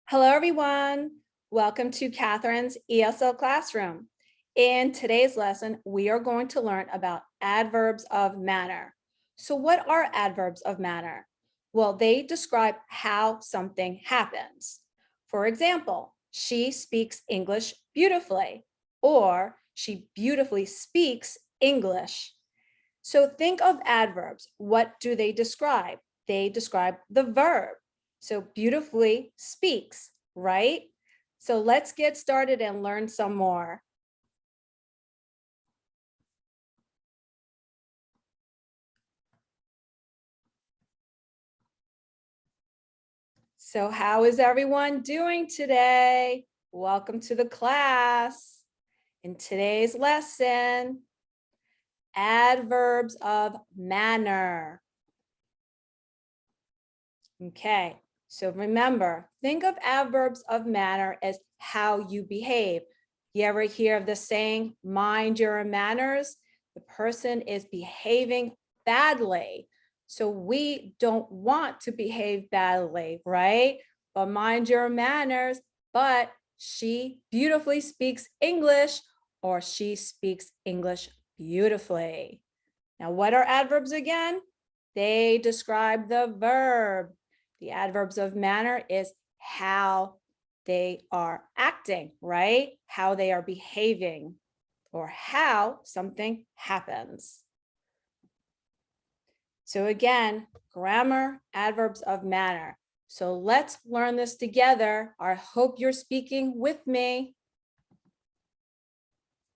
Hello, everyone. Welcome to Catherine's ESL classroom. In today's lesson, we are going to learn about adverbs of manner. So what are adverbs of manner? Well, they describe how something happens. For example, she speaks English beautifully, or she beautifully speaks English. So think of adverbs. What do they describe? They describe the verb. So beautifully speaks, right? So let's get started and learn some more. So how is everyone doing today? Welcome to the class. In today's lesson, adverbs of manner. Okay, so remember, think of adverbs of manner as how you behave. You ever hear of the saying, mind your manners? The person is behaving badly. So we don't want to behave badly, right? But mind your manners, but she beautifully speaks English, or she speaks English beautifully. Now, what are adverbs again? They describe the verb. The adverbs of manner is how they are acting, right? How they are behaving, or how something happens. So again, grammar, adverbs of manner. So let's learn this together. I hope you're speaking with me.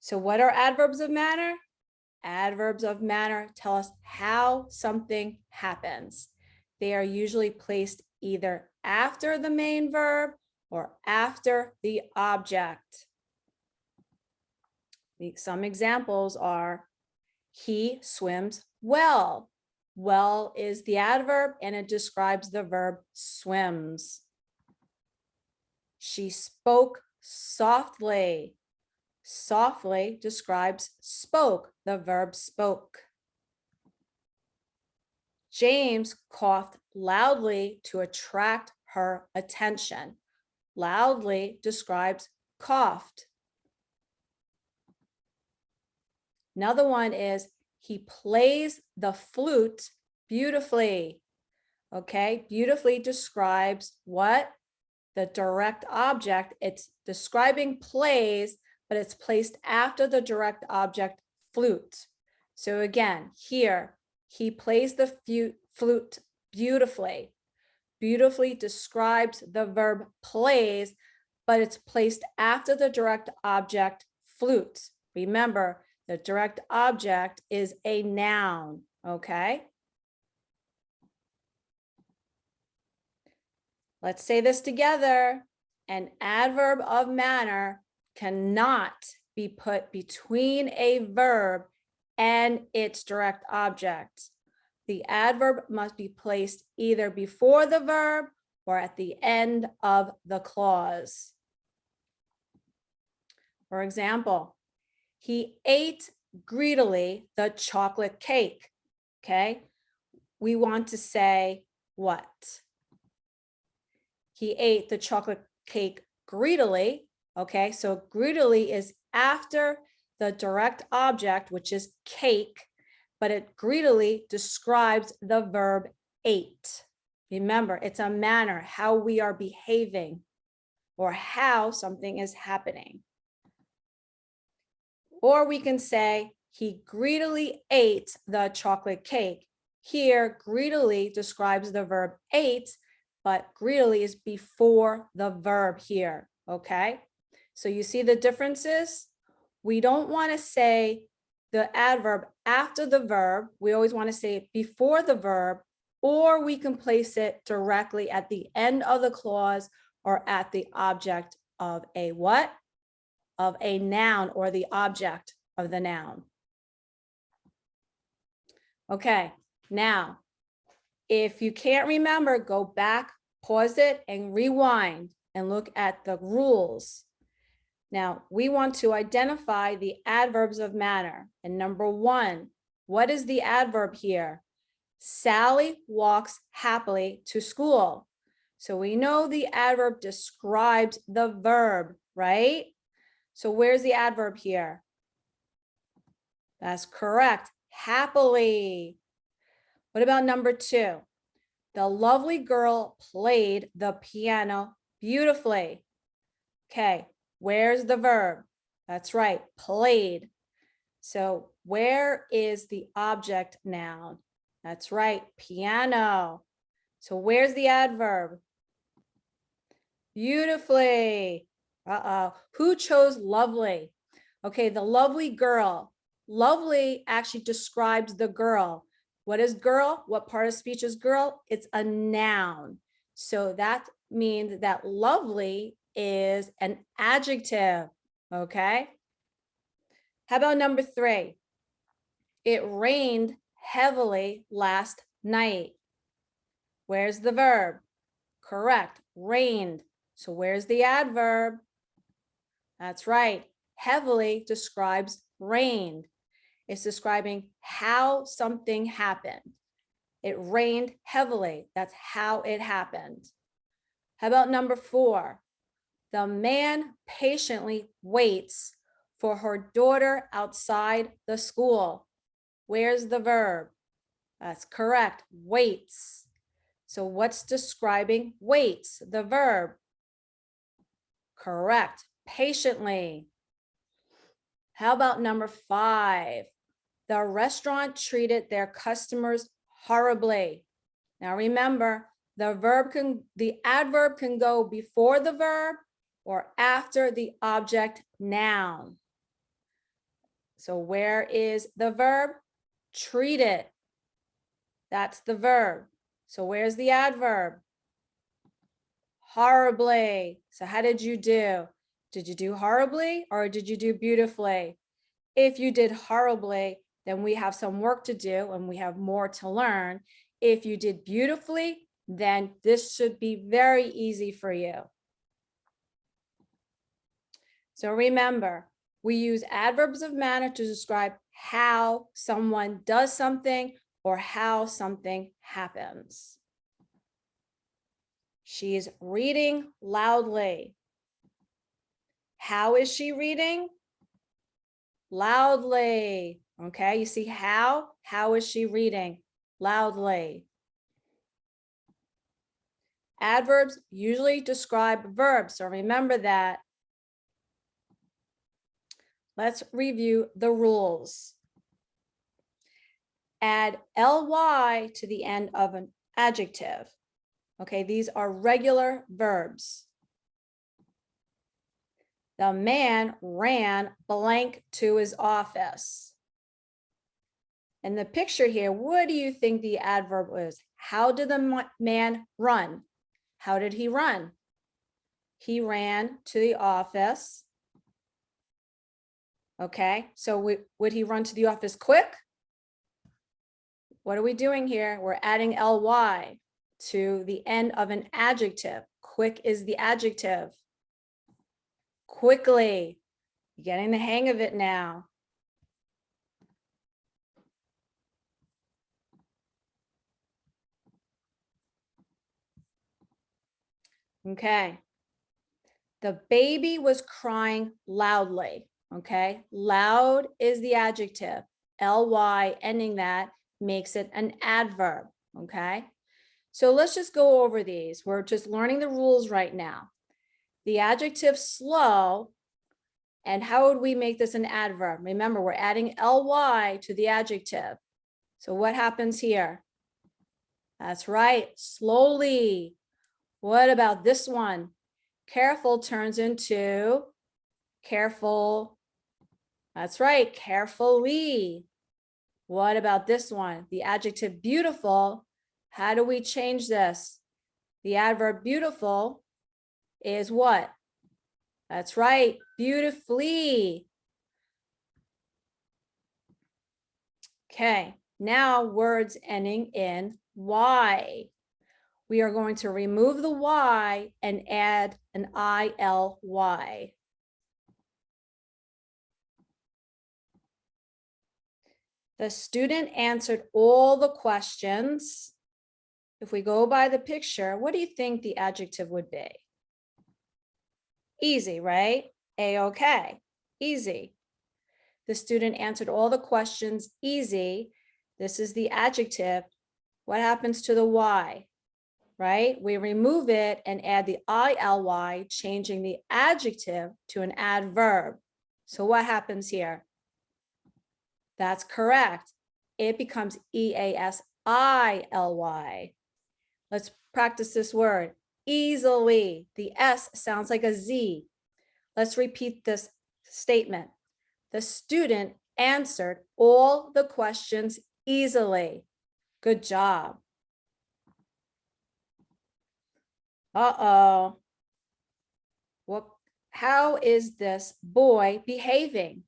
So what are adverbs of manner? Adverbs of manner tell us how something happens. They are usually placed either after the main verb or after the object. Some examples are, he swims well. Well is the adverb and it describes the verb swims. She spoke softly. Softly describes spoke, the verb spoke. James coughed loudly to attract her attention. Loudly describes coughed. Another one is, he plays the flute beautifully. Okay, beautifully describes what? The direct object. It's describing plays, but it's placed after the direct object flute. So again, here, he plays the flute beautifully. Beautifully describes the verb plays, but it's placed after the direct object flute. Remember, the direct object is a noun, okay? Let's say this together. An adverb of manner cannot be put between a verb and its direct object. The adverb must be placed either before the verb or at the end of the clause. For example, he ate greedily the chocolate cake. Okay, we want to say what? He ate the chocolate cake greedily. Okay, so greedily is after the direct object, which is cake, but it greedily describes the verb ate. Remember, it's a manner, how we are behaving, or how something is happening. Or we can say, he greedily ate the chocolate cake. Here, greedily describes the verb ate, but greedily is before the verb here, okay? So you see the differences? We don't want to say the adverb after the verb. We always want to say it before the verb, or we can place it directly at the end of the clause or at the object of a what? Of a noun, or the object of the noun. Okay, now, if you can't remember, go back, pause it, and rewind and look at the rules. Now, we want to identify the adverbs of manner. And number one, what is the adverb here? Sally walks happily to school. So we know the adverb describes the verb, right? So where's the adverb here? That's correct. Happily. What about number 2? The lovely girl played the piano beautifully. Okay, where's the verb? That's right, played. So where is the object noun? That's right, piano. So where's the adverb? Beautifully. Who chose lovely? Okay, the lovely girl. Lovely actually describes the girl. What is girl? What part of speech is girl? It's a noun. So that means that lovely is an adjective. Okay. How about number 3? It rained heavily last night. Where's the verb? Correct, rained. So where's the adverb? That's right. Heavily describes rained. It's describing how something happened. It rained heavily. That's how it happened. How about number 4? The man patiently waits for her daughter outside the school. Where's the verb? That's correct, waits. So what's describing waits? The verb. Correct, patiently. How about number 5? The restaurant treated their customers horribly. Now remember, the adverb can go before the verb or after the object noun. So where is the verb? Treated. That's the verb. So where's the adverb? Horribly. So how did you do? Did you do horribly or did you do beautifully? If you did horribly, then we have some work to do and we have more to learn. If you did beautifully, then this should be very easy for you. So remember, we use adverbs of manner to describe how someone does something or how something happens. She is reading loudly. How is she reading? Loudly. Okay, you see how? How is she reading? Loudly. Adverbs usually describe verbs, so remember that. Let's review the rules. Add ly to the end of an adjective. Okay, these are regular verbs. The man ran blank to his office. In the picture here, what do you think the adverb is? How did the man run? How did he run? He ran to the office. Okay, so would he run to the office quick? What are we doing here? We're adding ly to the end of an adjective. Quick is the adjective. Quickly. You're getting the hang of it now. Okay. The baby was crying loudly. Okay. Loud is the adjective. ly ending that makes it an adverb. Okay. So let's just go over these. We're just learning the rules right now. The adjective slow, and how would we make this an adverb? Remember, we're adding ly to the adjective. So what happens here? That's right, slowly. What about this one? Careful turns into careful. That's right, carefully. What about this one? The adjective beautiful. How do we change this? The adverb beautiful is what? That's right, beautifully. Okay, now words ending in y. We are going to remove the y and add an ily. The student answered all the questions. If we go by the picture, what do you think the adjective would be? Easy, right? A-okay, easy. The student answered all the questions easy. This is the adjective. What happens to the Y, right? We remove it and add the ILY, changing the adjective to an adverb. So what happens here? That's correct. It becomes EASILY. Let's practice this word. Easily. The S sounds like a Z. Let's repeat this statement. The student answered all the questions easily. Good job. Uh-oh. How is this boy behaving?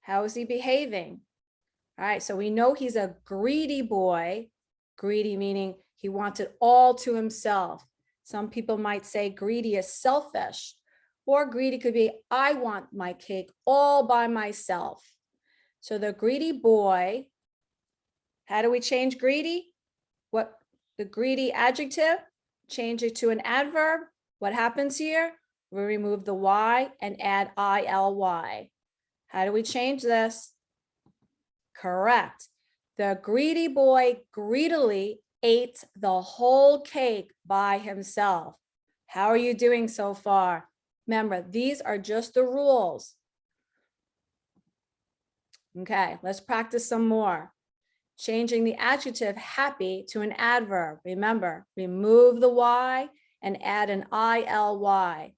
How is he behaving? All right, so we know he's a greedy boy. Greedy meaning he wants it all to himself. Some people might say greedy is selfish, or greedy could be, I want my cake all by myself. So the greedy boy, how do we change greedy? What the greedy adjective, change it to an adverb. What happens here? We remove the Y and add ILY. How do we change this? Correct. The greedy boy greedily ate the whole cake by himself. How are you doing so far? Remember, these are just the rules. Okay, let's practice some more. Changing the adjective happy to an adverb. Remember, remove the Y and add an ILY.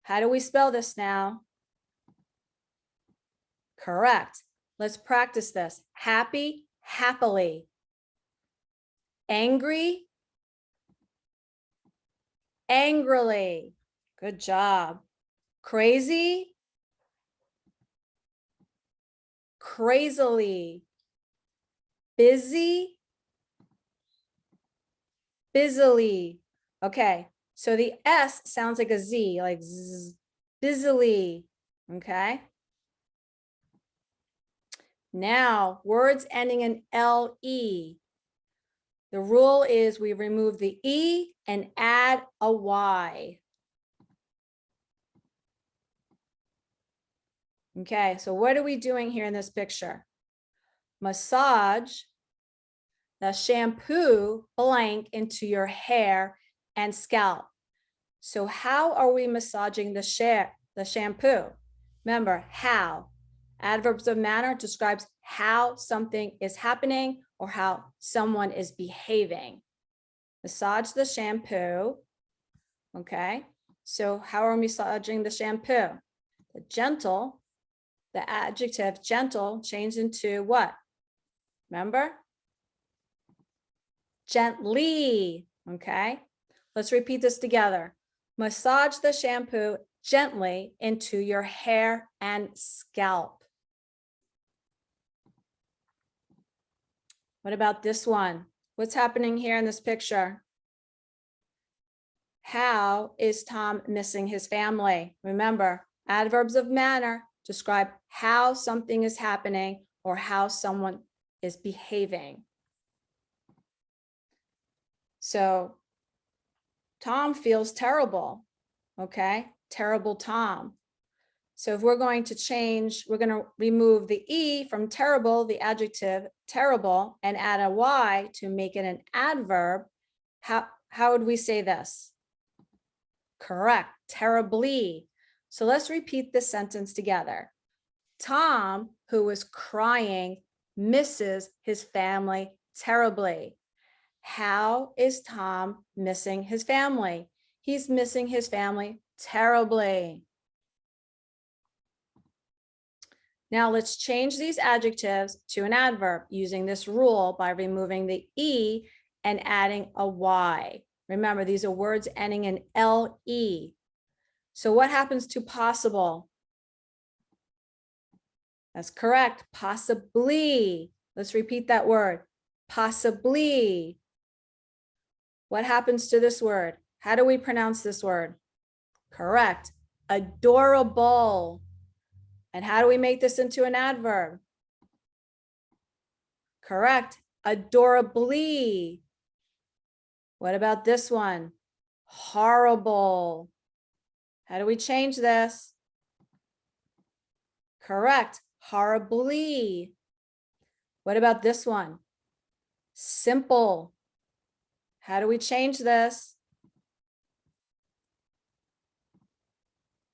How do we spell this now? Correct. Let's practice this. Happy, happily. Angry, angrily. Good job. Crazy, crazily. Busy, busily. Okay, so the S sounds like a Z, like zzz, busily. Okay. Now, words ending in LE. The rule is we remove the E and add a Y. Okay, so what are we doing here in this picture? Massage the shampoo blank into your hair and scalp. So how are we massaging the shampoo? Remember, how. Adverbs of manner describes how something is happening or how someone is behaving. Massage the shampoo. Okay, so how are we massaging the shampoo? The gentle, the adjective gentle changed into what? Remember? Gently. Okay, let's repeat this together. Massage the shampoo gently into your hair and scalp. What about this one? What's happening here in this picture? How is Tom missing his family? Remember, adverbs of manner describe how something is happening or how someone is behaving. So Tom feels terrible. Okay, terrible Tom. So if we're going to change, we're going to remove the E from terrible, the adjective terrible, and add a Y to make it an adverb. How would we say this? Correct, terribly. So let's repeat this sentence together. Tom, who was crying, misses his family terribly. How is Tom missing his family? He's missing his family terribly. Now let's change these adjectives to an adverb using this rule by removing the E and adding a Y. Remember, these are words ending in LE. So what happens to possible? That's correct, possibly. Let's repeat that word, possibly. What happens to this word? How do we pronounce this word? Correct, adorable. And how do we make this into an adverb? Correct, adorably. What about this one? Horrible. How do we change this? Correct. Horribly. What about this one? Simple. How do we change this?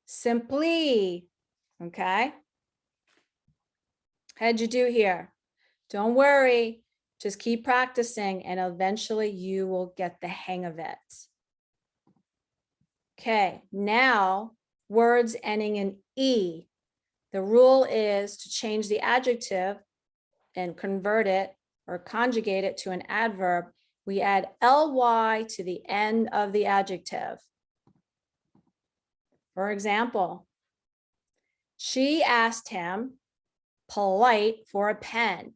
Simply. Okay. How'd you do here? Don't worry. Just keep practicing and eventually you will get the hang of it. Okay, now words ending in E. The rule is to change the adjective and convert it or conjugate it to an adverb. We add ly to the end of the adjective. For example, she asked him polite for a pen.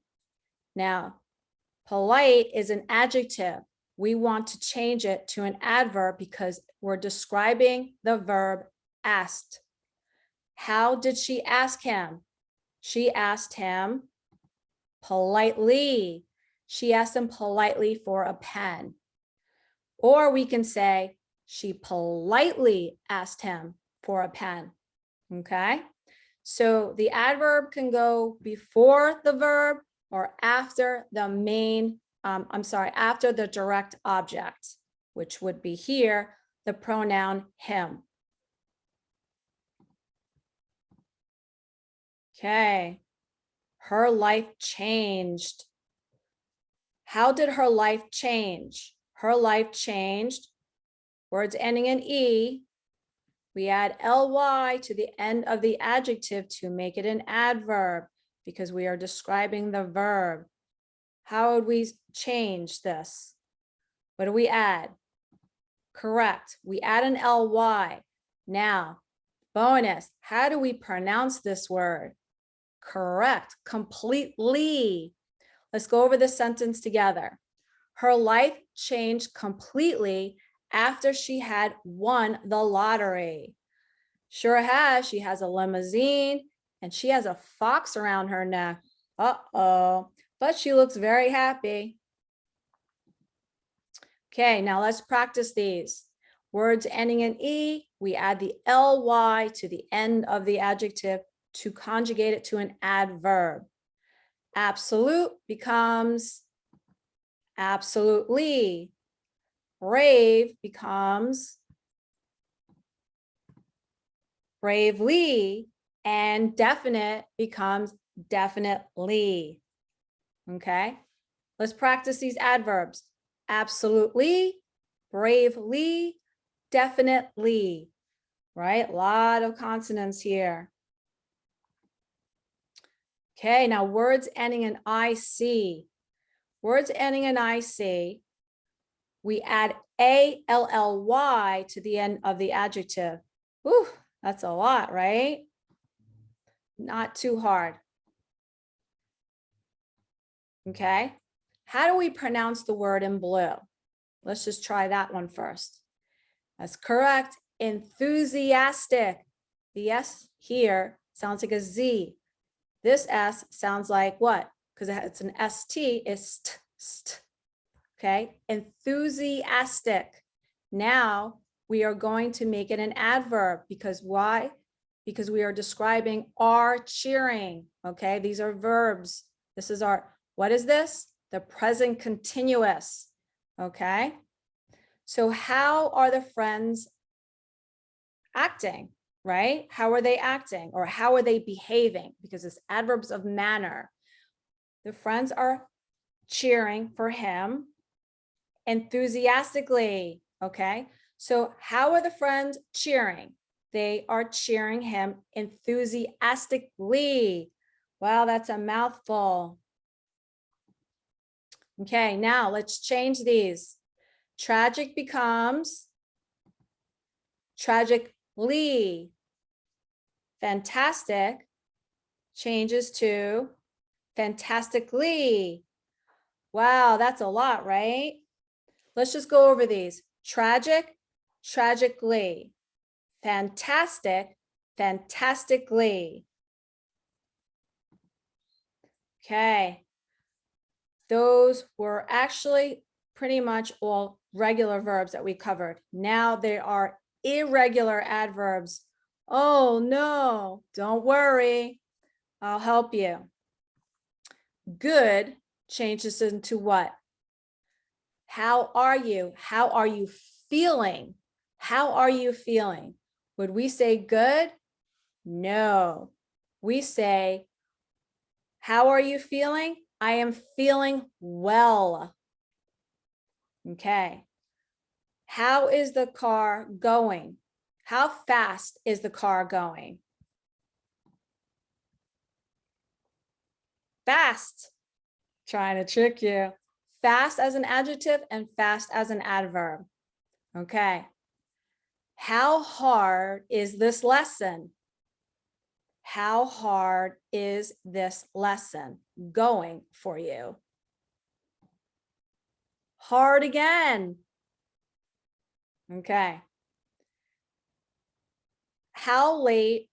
Now, polite is an adjective. We want to change it to an adverb because we're describing the verb asked. How did she ask him? She asked him politely. She asked him politely for a pen. Or we can say she politely asked him for a pen. Okay? So the adverb can go before the verb or after the main, after the direct object, which would be here, the pronoun him. Okay, her life changed. How did her life change? Her life changed. Words ending in E. We add ly to the end of the adjective to make it an adverb because we are describing the verb. How would we change this? What do we add? Correct. We add an ly. Now, bonus, how do we pronounce this word? Correct. Completely. Let's go over this sentence together. Her life changed completely after she had won the lottery. Sure has. She has a limousine and she has a fox around her neck. Uh-oh. But she looks very happy. Okay, now let's practice these. Words ending in E, we add the ly to the end of the adjective to conjugate it to an adverb. Absolute becomes absolutely. Brave becomes bravely, and definite becomes definitely. Okay, let's practice these adverbs. Absolutely, bravely, definitely, right? A lot of consonants here. Okay, now words ending in IC. Words ending in IC, we add ALLY to the end of the adjective. Whew, that's a lot, right? Not too hard. Okay, how do we pronounce the word in blue? Let's just try that one first. That's correct. Enthusiastic. The S here sounds like a Z. This S sounds like what? Because it's an ST, it's st. Okay, enthusiastic. Now we are going to make it an adverb because why? Because we are describing our cheering. Okay, these are verbs. This is our, what is this? The present continuous. Okay, so how are the friends acting, right? How are they acting or how are they behaving? Because it's adverbs of manner. The friends are cheering for him enthusiastically. Okay, so how are the friends cheering? They are cheering him enthusiastically. Wow, that's a mouthful. Okay, now let's change these. Tragic becomes tragically. Fantastic changes to fantastically. Wow, that's a lot, right? Let's just go over these. Tragic, tragically. Fantastic, fantastically. Okay. Those were actually pretty much all regular verbs that we covered. Now there are irregular adverbs. Oh no, don't worry. I'll help you. Good changes into what? How are you? How are you feeling? How are you feeling? Would we say good? No. We say, how are you feeling? I am feeling well. Okay. How is the car going? How fast is the car going? Fast. Trying to trick you. Fast as an adjective and fast as an adverb. Okay. How hard is this lesson? How hard is this lesson going for you? Hard again. Okay. How late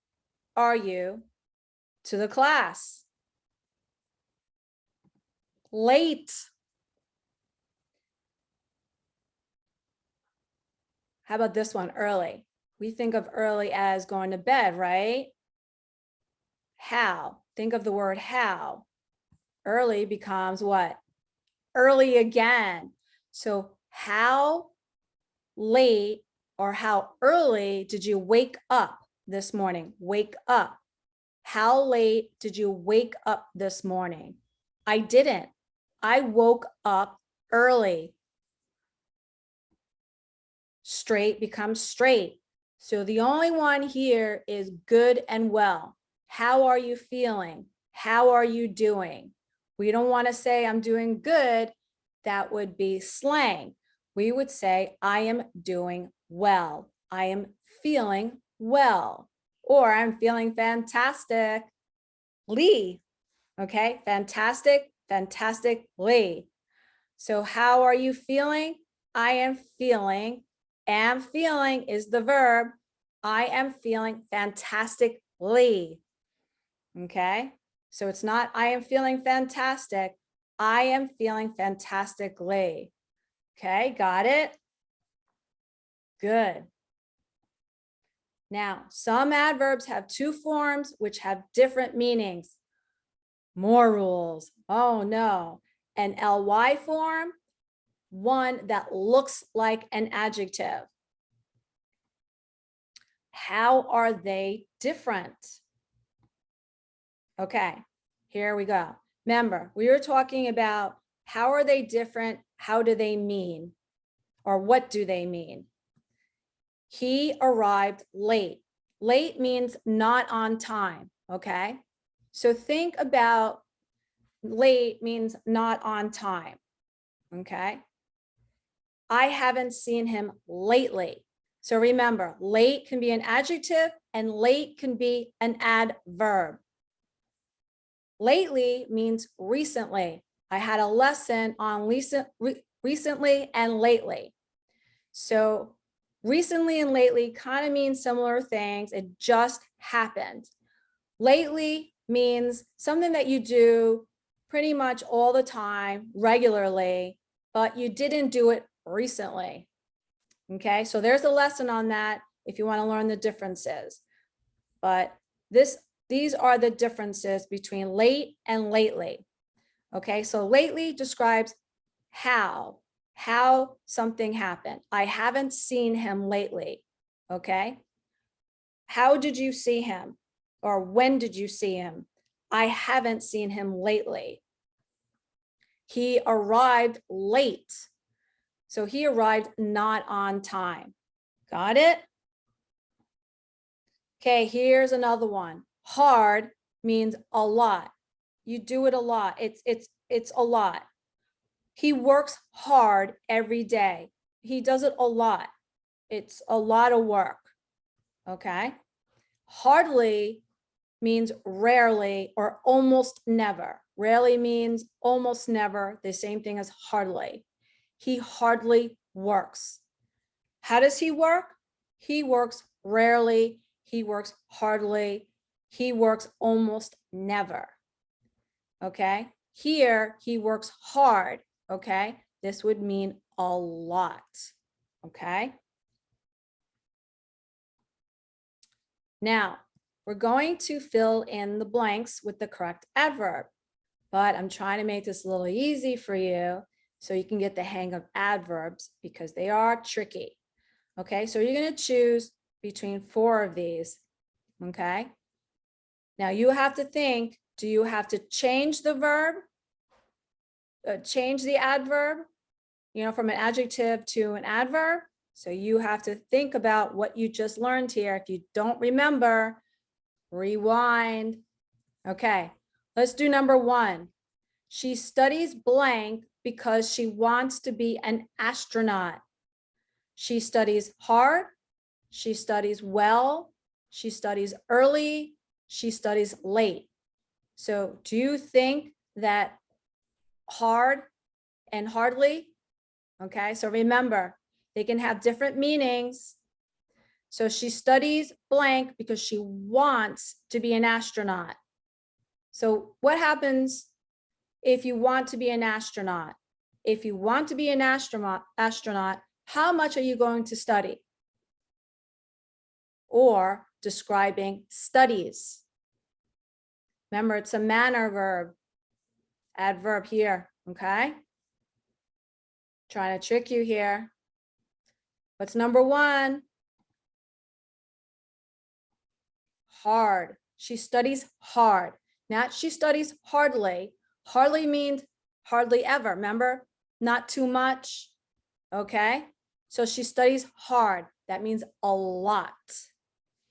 are you to the class? Late. How about this one? Early. We think of early as going to bed, right? How? Think of the word how. Early becomes what? Early again. So how late or how early did you wake up this morning? Wake up. How late did you wake up this morning? I didn't. I woke up early. Straight becomes straight. So the only one here is good and well. How are you feeling? How are you doing? We don't want to say I'm doing good. That would be slang. We would say I am doing well. I am feeling well. Or I'm feeling fantastic. Lee. Okay, fantastic, fantastically. So how are you feeling? I am feeling. Am feeling is the verb. I am feeling fantastically. Okay, so it's not I am feeling fantastic. I am feeling fantastically. Okay, got it? Good. Now, some adverbs have two forms which have different meanings. More rules. Oh no. An ly form, one that looks like an adjective. How are they different? Okay, here we go. Remember, we were talking about how are they different? How do they mean? Or what do they mean? He arrived late. Late means not on time, okay? So think about late means not on time, okay? I haven't seen him lately. So remember, late can be an adjective and late can be an adverb. Lately means recently. I had a lesson on recently and lately. So recently and lately kind of mean similar things. It just happened. Lately means something that you do pretty much all the time, regularly, but you didn't do it recently. Okay, so there's a lesson on that if you want to learn the differences. But these are the differences between late and lately. Okay, so lately describes how something happened. I haven't seen him lately. Okay, how did you see him? Or when did you see him? I haven't seen him lately. He arrived late. So he arrived not on time. Got it? Okay, here's another one. Hard means a lot. You do it a lot. It's a lot. He works hard every day. He does it a lot. It's a lot of work. Okay. Hardly means rarely or almost never. Rarely means almost never, the same thing as hardly. He hardly works. How does he work? He works rarely. He works hardly. He works almost never. Okay. Here, he works hard. Okay. This would mean a lot, okay? Now, we're going to fill in the blanks with the correct adverb, but I'm trying to make this a little easy for you so you can get the hang of adverbs because they are tricky. Okay, so you're going to choose between 4 of these, okay? Now you have to think, do you have to change the verb, change the adverb, from an adjective to an adverb? So you have to think about what you just learned here. If you don't remember, rewind. Okay, let's do number 1. She studies blank because she wants to be an astronaut. She studies hard. She studies well. She studies early. She studies late. So do you think that hard and hardly? Okay, so remember, they can have different meanings. So she studies blank because she wants to be an astronaut. So what happens if you want to be an astronaut? If you want to be an astronaut, how much are you going to study? Or describing studies. Remember, it's a manner verb, adverb here, okay? Trying to trick you here. What's number 1? Hard. She studies hard. Not she studies hardly. Hardly means hardly ever. Remember, not too much. Okay, so she studies hard. That means a lot.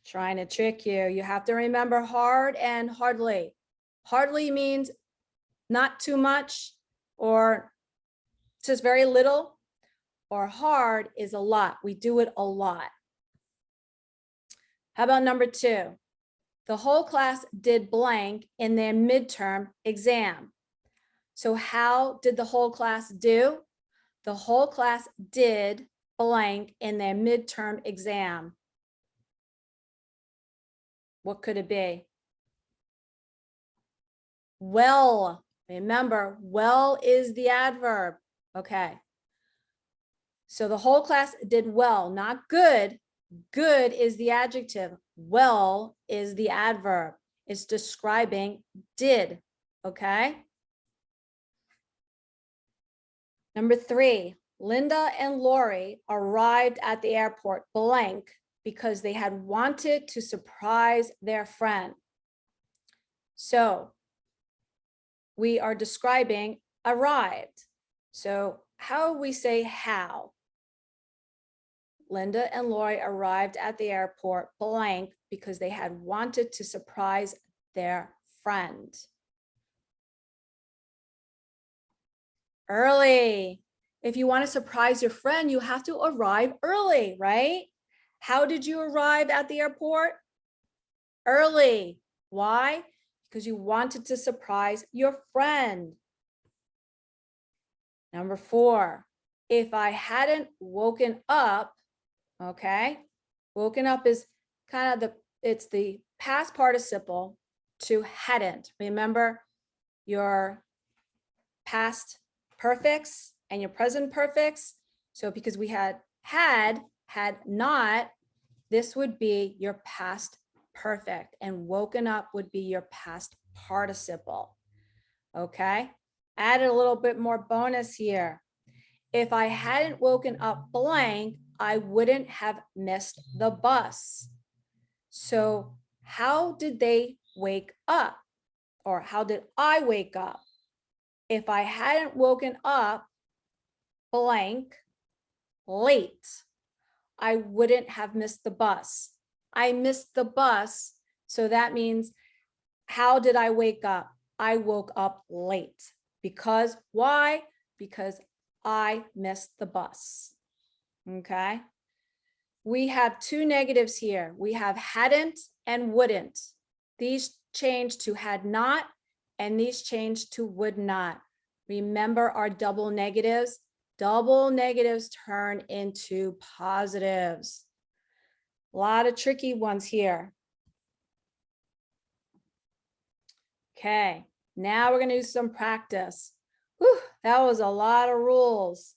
Trying to trick you. You have to remember hard and hardly. Hardly means not too much or just very little, or hard is a lot. We do it a lot. How about number 2? The whole class did blank in their midterm exam. So how did the whole class do? The whole class did blank in their midterm exam. What could it be? Well, remember, well is the adverb. Okay. So the whole class did well, not good. Good is the adjective. Well is the adverb. It's describing did. Okay. Number 3, Linda and Lori arrived at the airport blank because they had wanted to surprise their friend. So we are describing arrived. So how we say how? Linda and Lori arrived at the airport blank because they had wanted to surprise their friend. Early. If you want to surprise your friend, you have to arrive early, right? How did you arrive at the airport? Early. Why? Because you wanted to surprise your friend. Number 4, if I hadn't woken up, okay? Woken up is kind of it's the past participle to hadn't. Remember your past perfects and your present perfects. So because we had not, this would be your past perfect, and woken up would be your past participle. Okay, added a little bit more bonus here. If I hadn't woken up blank, I wouldn't have missed the bus. So how did they wake up? Or how did I wake up? If I hadn't woken up blank late, I wouldn't have missed the bus. I missed the bus. So that means, how did I wake up? I woke up late. Because why? Because I missed the bus. Okay. We have 2 negatives here. We have hadn't and wouldn't. These change to had not, and these change to would not. Remember our double negatives? Double negatives turn into positives. A lot of tricky ones here. Okay, now we're going to do some practice. Whew, That was a lot of rules.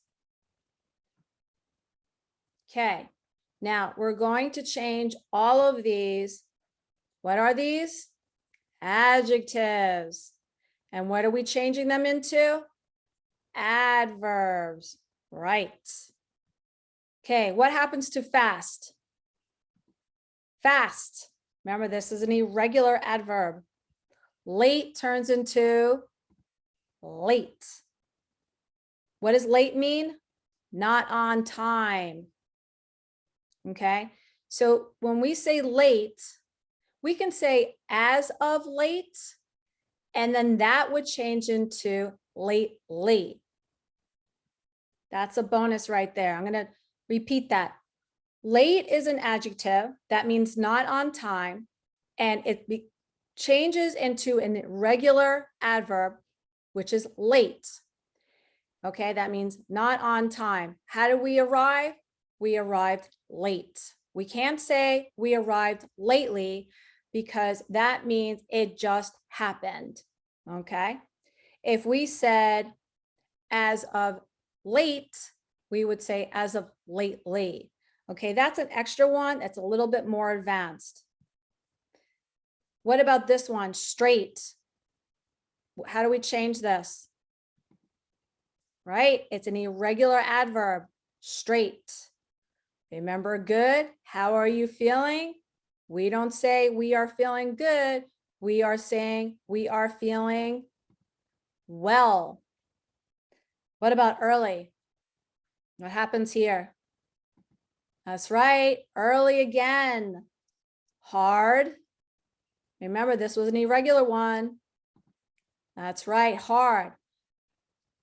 Okay, now we're going to change all of these. What are these? Adjectives. And what are we changing them into? Adverbs. Right. Okay, what happens to fast? Fast. Remember, this is an irregular adverb. Late turns into late. What does late mean? Not on time. Okay, so when we say late, we can say as of late, and then that would change into lately. That's a bonus right there. I'm going to repeat that. Late is an adjective that means not on time, and it changes into an irregular adverb, which is late. Okay, that means not on time. How did we arrive? We arrived late. We can't say we arrived lately because that means it just happened. Okay, if we said as of late, we would say as of lately. Okay, that's an extra one. That's a little bit more advanced. What about this one? Straight. How do we change this? Right? It's an irregular adverb. Straight. Remember good? How are you feeling? We don't say we are feeling good. We are saying we are feeling well. What about early? What happens here? That's right. Early again. Hard. Remember, this was an irregular one. That's right. Hard.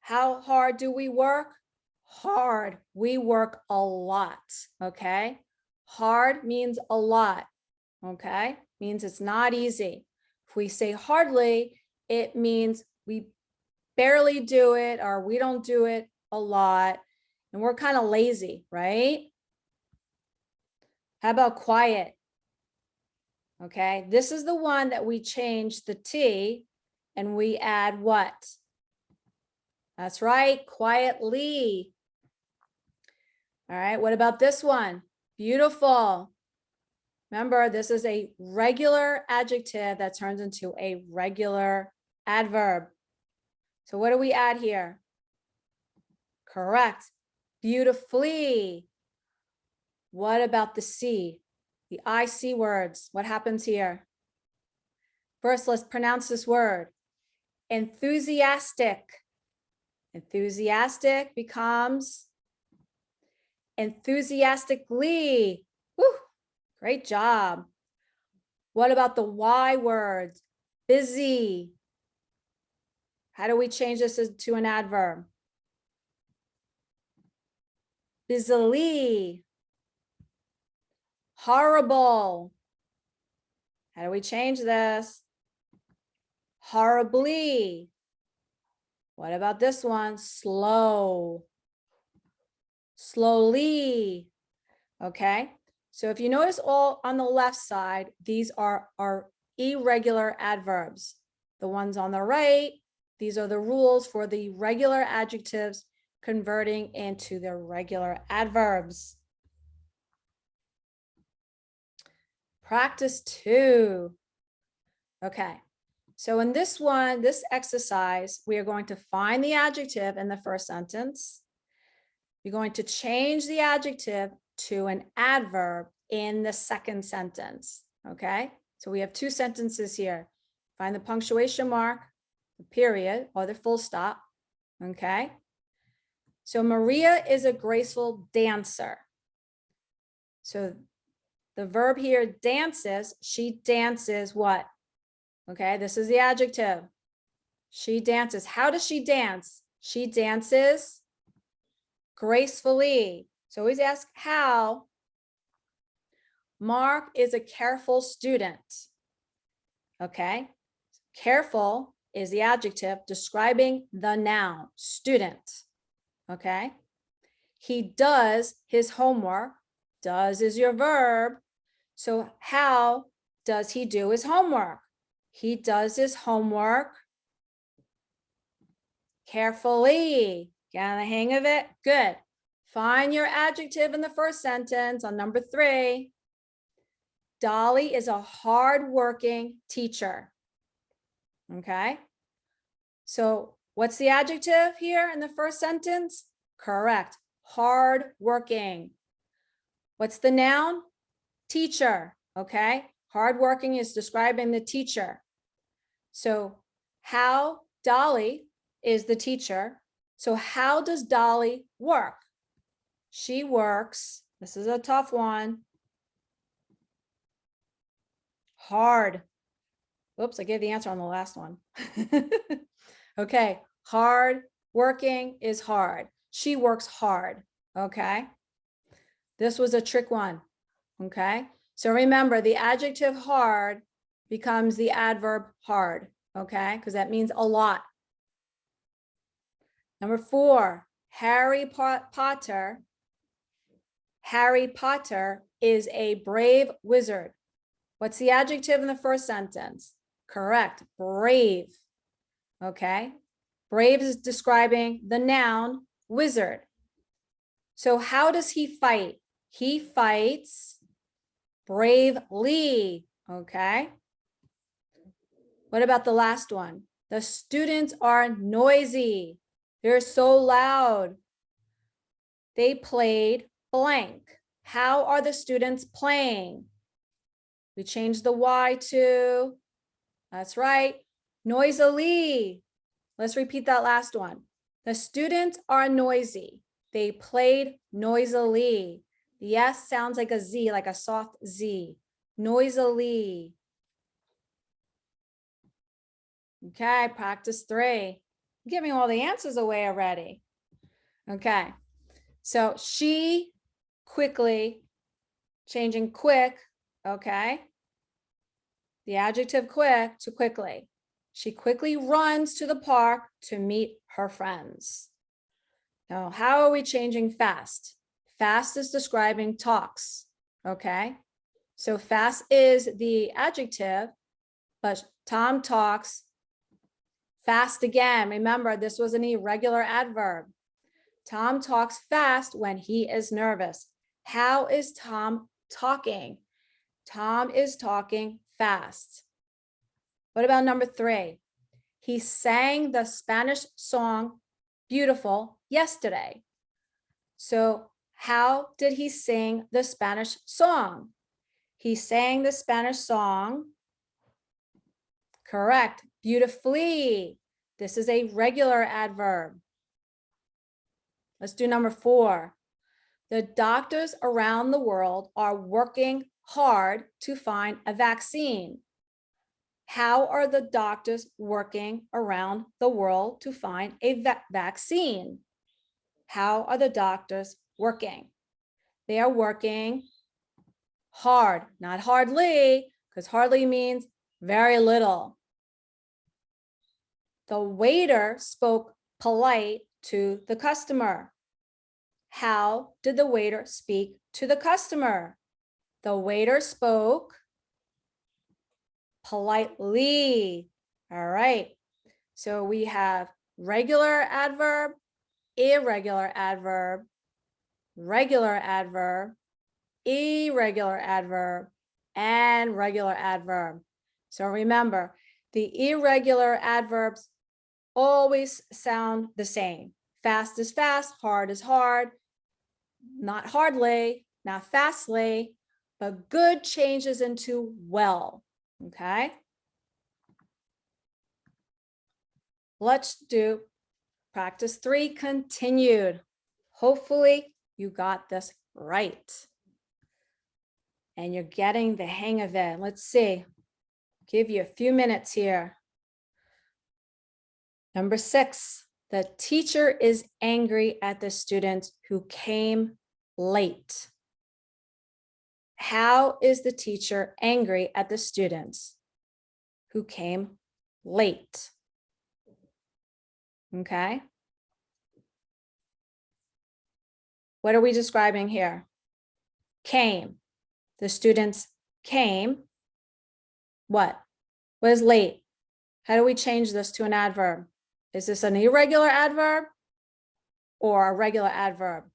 How hard do we work? Hard. We work a lot. Okay. Hard means a lot. Okay. Means it's not easy. If we say hardly, it means we barely do it or we don't do it a lot. And we're kind of lazy, right? How about quiet? Okay. This is the one that we change the T and we add what? That's right. Quietly. All right. What about this one? Beautiful. Remember, this is a regular adjective that turns into a regular adverb. So what do we add here? Correct. Beautifully. What about the C? The IC words. What happens here? First, let's pronounce this word. Enthusiastic. Enthusiastic becomes enthusiastically. Woo, great job. What about the Y words? Busy. How do we change this to an adverb? Busily. Horrible. How do we change this? Horribly. What about this one? Slow. Slowly. Okay. So if you notice all on the left side, these are our irregular adverbs. The ones on the right, these are the rules for the regular adjectives converting into the regular adverbs. Practice 2. Okay. So in this one, this exercise, we are going to find the adjective in the first sentence. You're going to change the adjective to an adverb in the second sentence. Okay. So we have 2 sentences here. Find the punctuation mark, the period, or the full stop. Okay. So Maria is a graceful dancer. So the verb here, dances, she dances what? Okay, this is the adjective. She dances. How does she dance? She dances gracefully. So always ask how. Mark is a careful student. Okay, careful is the adjective describing the noun, student. Okay, he does his homework. Does is your verb. So how does he do his homework? He does his homework Carefully. Got the hang of it? Good. Find your adjective in the first sentence on number 3. Dolly is a hardworking teacher. Okay. So what's the adjective here in the first sentence? Correct. Hardworking. What's the noun? Teacher. Okay. Hardworking is describing the teacher. So how Dolly is the teacher. So how does Dolly work? She works, this is a tough one, hard. Oops, I gave the answer on the last one. Okay, hard working is hard. She works hard, okay? This was a trick one, okay? So remember, the adjective hard becomes the adverb hard, okay? Because that means a lot. Number 4, Harry Potter is a brave wizard. What's the adjective in the first sentence? Correct, brave. Okay, brave is describing the noun wizard. So how does he fight? He fights bravely. Okay. What about the last one? The students are noisy. They're so loud. They played blank. How are the students playing? We changed the Y to, that's right, noisily. Let's repeat that last one. The students are noisy. They played noisily. The S sounds like a Z, like a soft Z. Noisily. Okay, practice 3. I'm giving all the answers away already. Okay, so she quickly, changing quick, okay? The adjective quick to quickly. She quickly runs to the park to meet her friends. Now, how are we changing fast? Fast is describing talks, okay? So fast is the adjective, but Tom talks fast again. Remember, this was an irregular adverb. Tom talks fast when he is nervous. How is Tom talking? Tom is talking fast. What about number 3? He sang the Spanish song Beautiful yesterday. So how did he sing the Spanish song? He sang the Spanish song, correct, beautifully. This is a regular adverb. Let's do number 4. The doctors around the world are working hard to find a vaccine. How are the doctors working around the world to find a vaccine? How are the doctors working? They are working hard, not hardly, because hardly means very little. The waiter spoke polite to the customer. How did the waiter speak to the customer? The waiter spoke politely. All right. So we have regular adverb, irregular adverb, regular adverb, irregular adverb, and regular adverb. So remember, the irregular adverbs always sound the same. Fast is fast, hard is hard, not hardly, not fastly, but good changes into well, okay? Let's do practice 3 continued. Hopefully you got this right. And you're getting the hang of it. Let's see. Give you a few minutes here. Number 6, the teacher is angry at the student who came late. How is the teacher angry at the students who came late? Okay. What are we describing here? Came. The students came. What? What is late? How do we change this to an adverb? Is this an irregular adverb or a regular adverb?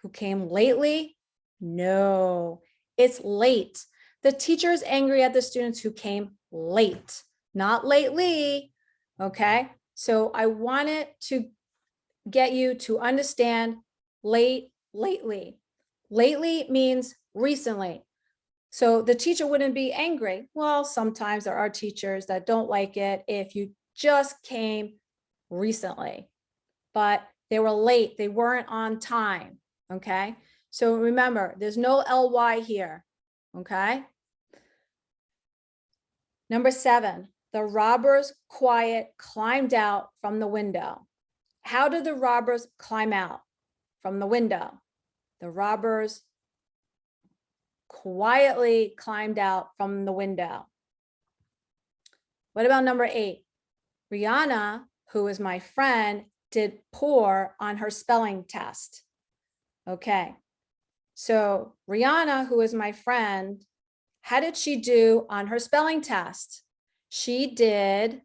Who came lately? No, it's late. The teacher is angry at the students who came late, not lately. Okay, so I wanted to get you to understand late, lately. Lately means recently. So the teacher wouldn't be angry. Well, sometimes there are teachers that don't like it if you just came recently, but they were late. They weren't on time. Okay. So remember, there's no ly here. Okay. Number 7, the robbers quiet climbed out from the window. How did the robbers climb out from the window? The robbers quietly climbed out from the window. What about number 8? Rihanna, who is my friend, did poor on her spelling test. Okay, so Rihanna, who is my friend, how did she do on her spelling test? She did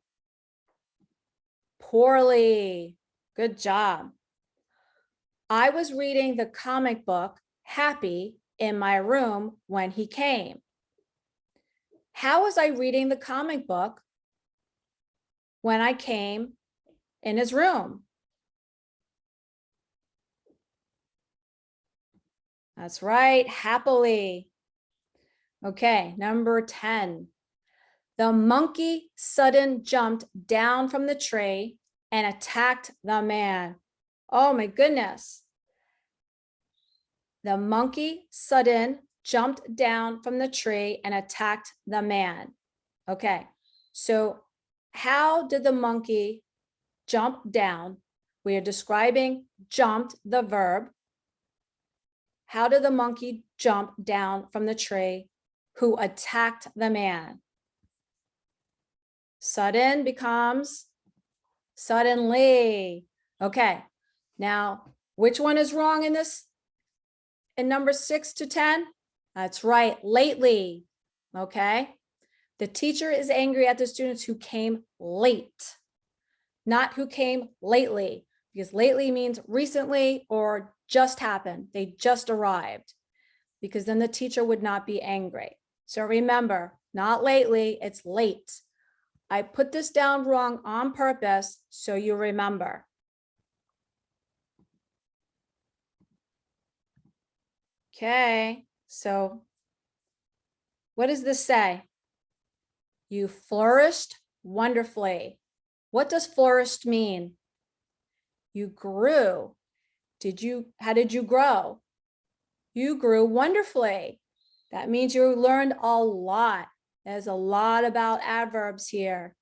poorly. Good job. I was reading the comic book Happy in my room when he came. How was I reading the comic book when I came in his room? That's right, happily. Okay, number 10. The monkey sudden jumped down from the tree and attacked the man. Oh my goodness. The monkey sudden jumped down from the tree and attacked the man. Okay, so how did the monkey jump down? We are describing jumped, the verb. How did the monkey jump down from the tree who attacked the man? Sudden becomes suddenly. Okay, now which one is wrong in this? In number 6 to 10? That's right, lately. Okay, the teacher is angry at the students who came late, not who came lately, because lately means recently or just happened. They just arrived, because then the teacher would not be angry. So remember, not lately, it's late. I put this down wrong on purpose so you remember. Okay, so what does this say? You flourished wonderfully. What does flourished mean? You grew. How did you grow? You grew wonderfully. That means you learned a lot. There's a lot about adverbs here.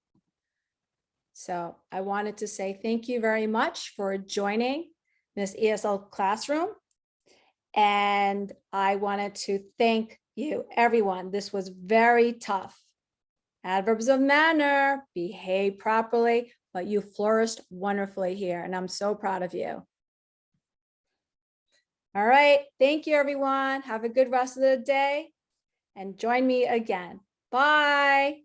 So I wanted to say thank you very much for joining this ESL classroom. And I wanted to thank you, everyone. This was very tough. Adverbs of manner, behave properly, but you flourished wonderfully here, and I'm so proud of you. All right, thank you, everyone. Have a good rest of the day, and join me again. Bye.